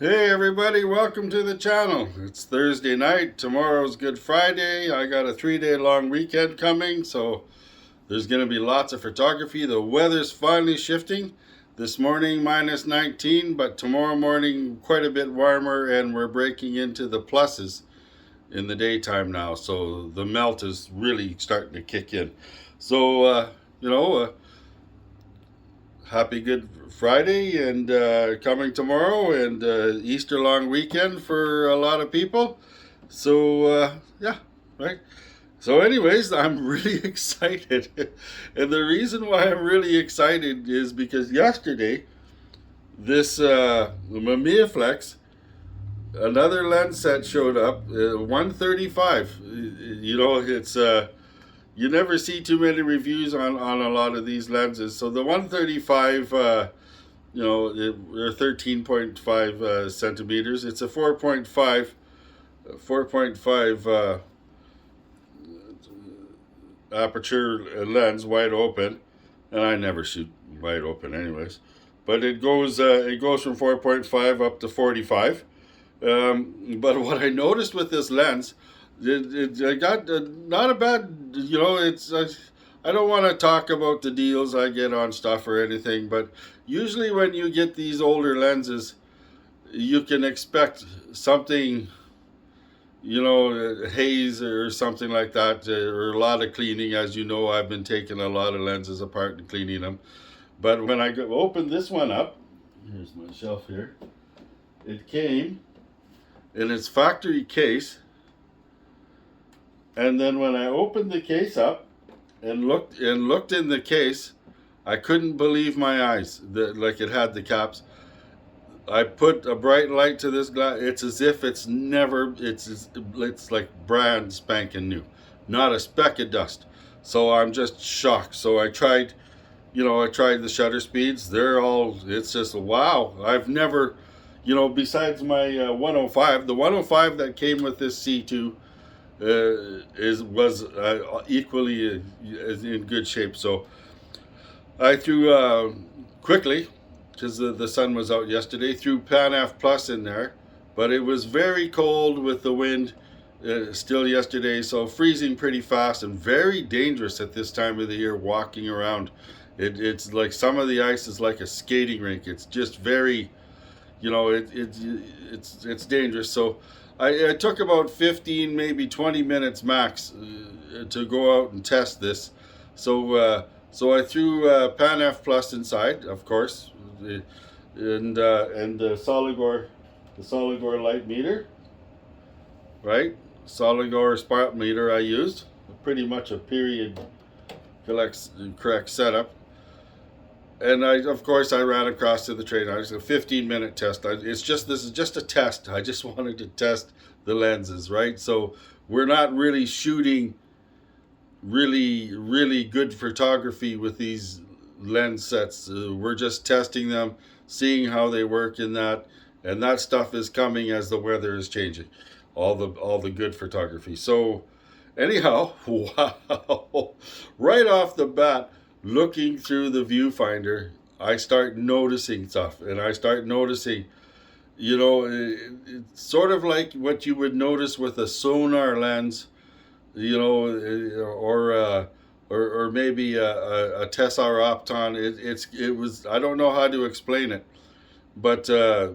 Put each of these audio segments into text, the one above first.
Hey everybody, welcome to the channel. It's Thursday night, tomorrow's Good Friday. I got a 3-day long weekend coming, so there's going to be lots of photography. The weather's finally shifting. This morning minus 19, but tomorrow morning quite a bit warmer, and we're breaking into the pluses in the daytime now. So the melt is really starting to kick in. So, happy Good Friday and coming tomorrow, and Easter long weekend for a lot of people. So, yeah, right. So, anyways, I'm really excited. And the reason why I'm really excited is because yesterday, this Mamiyaflex, another lens set showed up, 135. You know, it's you never see too many reviews on a lot of these lenses. So the 135, they're 13.5 centimeters. It's a 4.5 aperture lens, wide open, and I never shoot wide open, anyways. But it goes from 4.5 up to 45. But what I noticed with this lens, I got not a bad, I don't want to talk about the deals I get on stuff or anything, but usually when you get these older lenses, you can expect something, haze or something like that, or a lot of cleaning. As you know, I've been taking a lot of lenses apart and cleaning them. But when I opened this one up, here's my shelf here, it came in its factory case. And then when I opened the case up and looked in the case, I couldn't believe my eyes. Like it had the caps. I put a bright light to this glass. It's as if it's like brand spanking new, not a speck of dust. So I'm just shocked. So I tried the shutter speeds. It's just wow. I've never, besides my 105, the 105 that came with this C2 was equally in good shape. So I threw quickly, because the sun was out yesterday, threw PAN F Plus in there, but it was very cold with the wind still yesterday, so freezing pretty fast and very dangerous at this time of the year walking around. It's like some of the ice is like a skating rink. It's just very, it's dangerous. So I took about 15, maybe 20 minutes max to go out and test this. So I threw PAN F Plus inside, of course, and the Solidor light meter, right? Solidor spot meter I used, pretty much a period correct setup. And of course, I ran across to the train. I was a 15-minute test. This is just a test. I just wanted to test the lenses, right? So we're not really shooting really, really good photography with these lens sets. We're just testing them, seeing how they work in that, and that stuff is coming as the weather is changing. All the good photography. So anyhow, wow! Right off the bat, looking through the viewfinder, I start noticing stuff, and I start noticing, it's sort of like what you would notice with a sonar lens, or maybe a Tessar Opton. It was, I don't know how to explain it, but I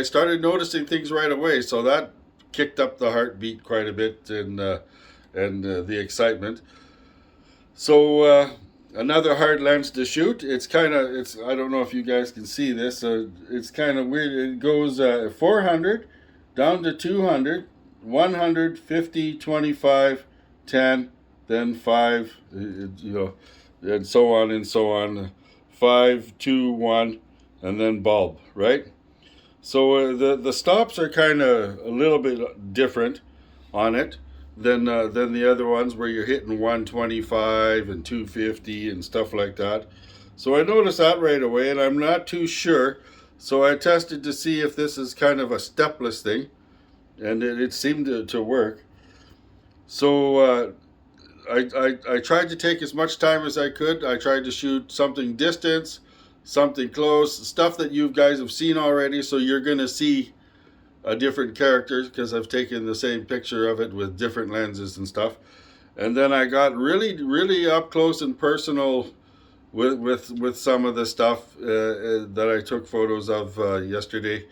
started noticing things right away. So that kicked up the heartbeat quite a bit, and the excitement. So another hard lens to shoot. It's I don't know if you guys can see this. It's kind of weird. It goes 400 down to 200, 100, 50, 25, 10, then 5, and so on and so on. 5, 2, 1, and then bulb, right? So the stops are kind of a little bit different on it than the other ones, where you're hitting 125 and 250 and stuff like that. So I noticed that right away, and I'm not too sure. So I tested to see if this is kind of a stepless thing, and it seemed to work. So I tried to take as much time as I could. I tried to shoot something distance, something close, stuff that you guys have seen already, so you're going to see a different character because I've taken the same picture of it with different lenses and stuff. And then I got really up close and personal with some of the stuff that I took photos of yesterday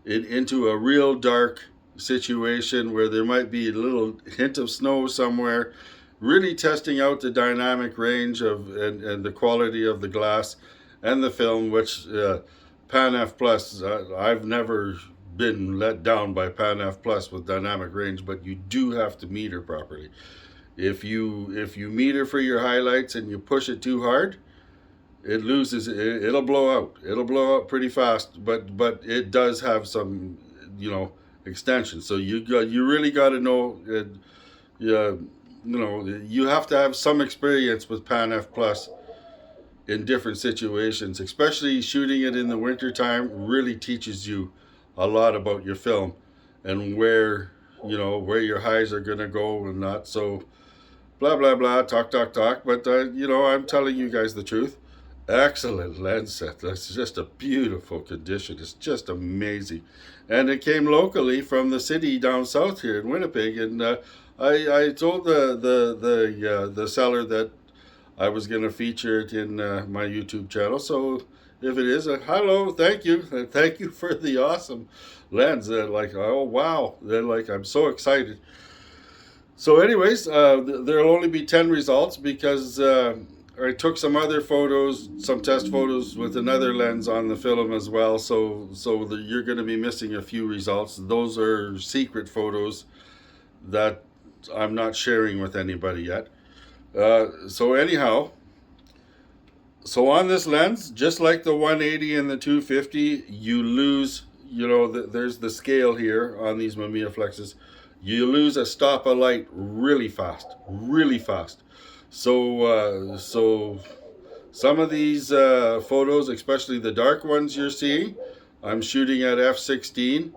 into a real dark situation where there might be a little hint of snow somewhere, really testing out the dynamic range of and the quality of the glass and the film, which Pan F Plus, I've never been let down by Pan F Plus with dynamic range, but you do have to meter properly. If you meter for your highlights and you push it too hard, it loses. It'll blow out. It'll blow out pretty fast. But it does have some, extension. So you really got to know. You have to have some experience with Pan F Plus in different situations, especially shooting it in the winter time. Really teaches you a lot about your film and where your highs are gonna go and not. So blah blah blah, talk, but I'm telling you guys the truth. Excellent lens set. That's just a beautiful condition. It's just amazing, and it came locally from the city down south here in Winnipeg. And I told the seller that I was going to feature it in my YouTube channel. So if it is, hello, thank you, thank you for the awesome lens. They're like, oh wow, they're like, I'm so excited. So anyways, there'll only be 10 results because I took some other photos, some test photos with another lens on the film as well. So you're going to be missing a few results. Those are secret photos that I'm not sharing with anybody yet. So anyhow, so on this lens, just like the 180 and the 250, you lose, there's the scale here on these Mamiyaflexes. You lose a stop of light really fast, really fast. So some of these photos, especially the dark ones you're seeing, I'm shooting at f/16.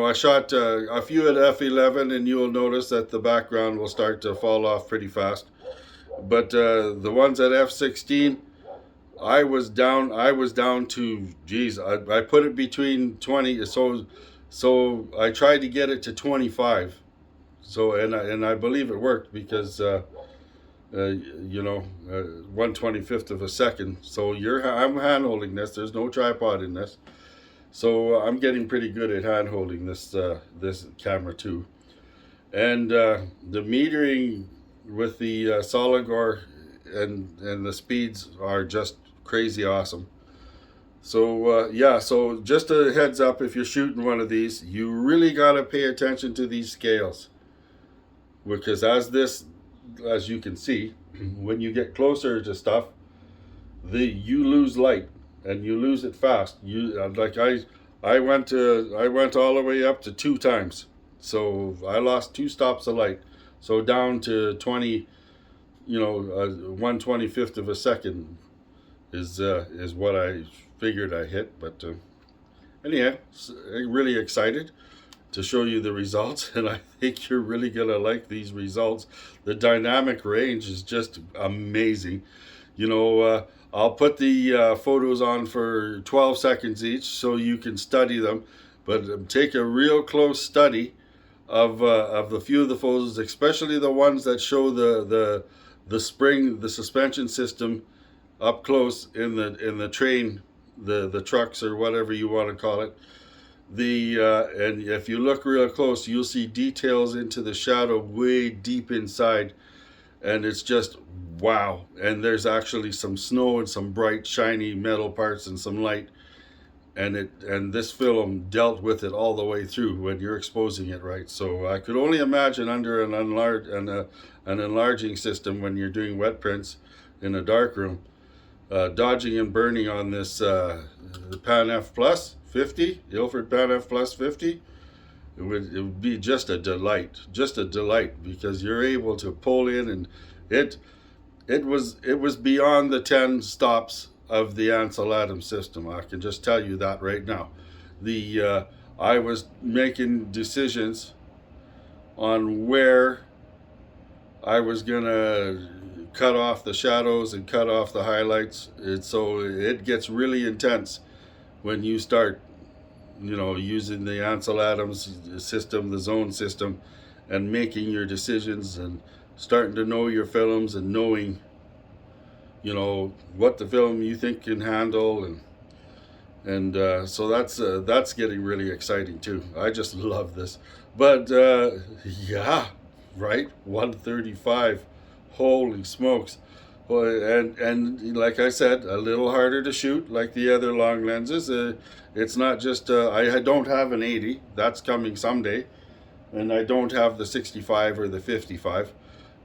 I shot a few at f/11, and you'll notice that the background will start to fall off pretty fast. But the ones at f/16, I was down to, geez, I put it between 20. So I tried to get it to 25. So and I believe it worked because 1/25 of a second. So I'm hand holding this. There's no tripod in this. So I'm getting pretty good at hand holding this camera too. And the metering with the Solidgore and the speeds are just crazy awesome. So so just a heads up, if you're shooting one of these, you really got to pay attention to these scales, because as you can see, when you get closer to stuff, you lose light, and you lose it fast. I went all the way up to 2 times, so I lost 2 stops of light. So down to 20, 1/25 of a second is what I figured I hit. But anyhow, really excited to show you the results, and I think you're really gonna like these results. The dynamic range is just amazing. I'll put the photos on for 12 seconds each so you can study them, but take a real close study of the few of the photos, especially the ones that show the suspension system up close in the train, the trucks, or whatever you want to call it. And if you look real close, you'll see details into the shadow way deep inside, and it's just wow. And there's actually some snow and some bright shiny metal parts and some light, and this film dealt with it all the way through when you're exposing it right. So I could only imagine under an enlarging system when you're doing wet prints in a dark room, dodging and burning on this the Pan F Plus 50, Ilford PAN F Plus 50. It would be just a delight, because you're able to pull in, and it was beyond the 10 stops of the Ansel Adams system. I can just tell you that right now. I was making decisions on where I was gonna cut off the shadows and cut off the highlights. So it gets really intense when you start, using the Ansel Adams system, the zone system, and making your decisions and starting to know your films and knowing, what the film you think can handle, and so that's getting really exciting too. I just love this. But yeah, right, 135. Holy smokes. Well, and like I said, a little harder to shoot like the other long lenses. It's not just, I don't have an 80, that's coming someday, and I don't have the 65 or the 55,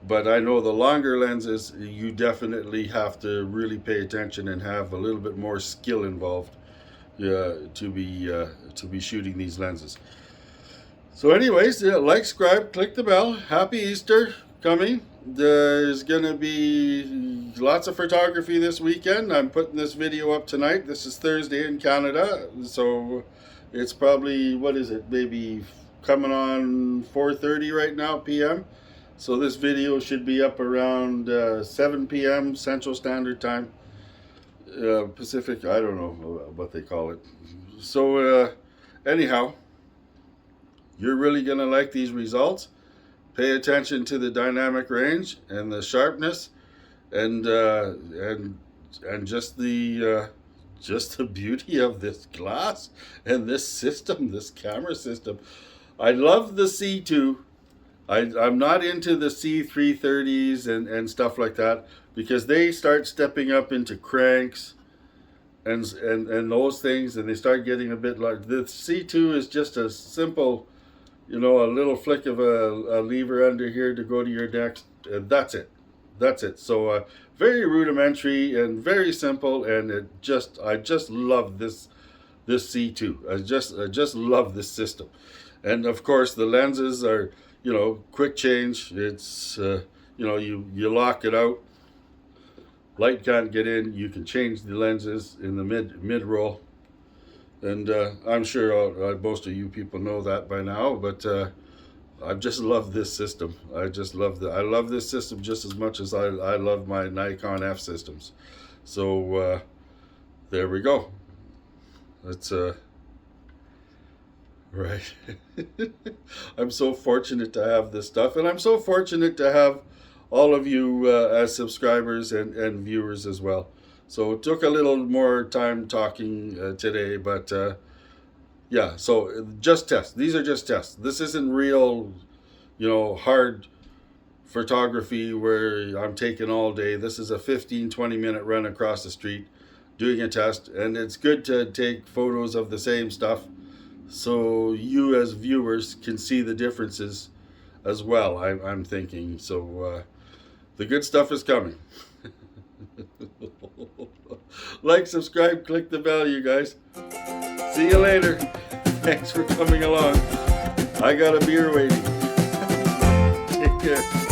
but I know the longer lenses, you definitely have to really pay attention and have a little bit more skill involved to be shooting these lenses. So anyways, like, subscribe, click the bell. Happy Easter coming. There's gonna be lots of photography this weekend. I'm putting this video up tonight. This is Thursday in Canada, so it's probably, what is it, maybe coming on 4:30 right now p.m. So this video should be up around 7 p.m. Central Standard Time, Pacific, I don't know what they call it. So anyhow, you're really gonna like these results. Pay attention to the dynamic range and the sharpness, and just the beauty of this glass and this system, this camera system. I love the C2. I'm not into the C330s and stuff like that, because they start stepping up into cranks and those things, and they start getting a bit like, the C2 is just a simple, a little flick of a lever under here to go to your next, and that's it. So very rudimentary and very simple, and I just love this C2. I just love this system. And of course the lenses are, quick change. It's you lock it out, light can't get in, you can change the lenses in the mid roll. And I'm sure most of you people know that by now, but I just love this system. I love this system just as much as I love my Nikon F systems. So there we go. That's right. I'm so fortunate to have this stuff, and I'm so fortunate to have all of you as subscribers and viewers as well. So it took a little more time talking today, but yeah, so just tests. These are just tests. This isn't real, hard photography where I'm taking all day. This is a 15-20 minute run across the street doing a test, and it's good to take photos of the same stuff so you as viewers can see the differences as well, I'm thinking. So the good stuff is coming. Like, subscribe, click the bell, you guys. See you later. Thanks for coming along. I got a beer waiting. Take care.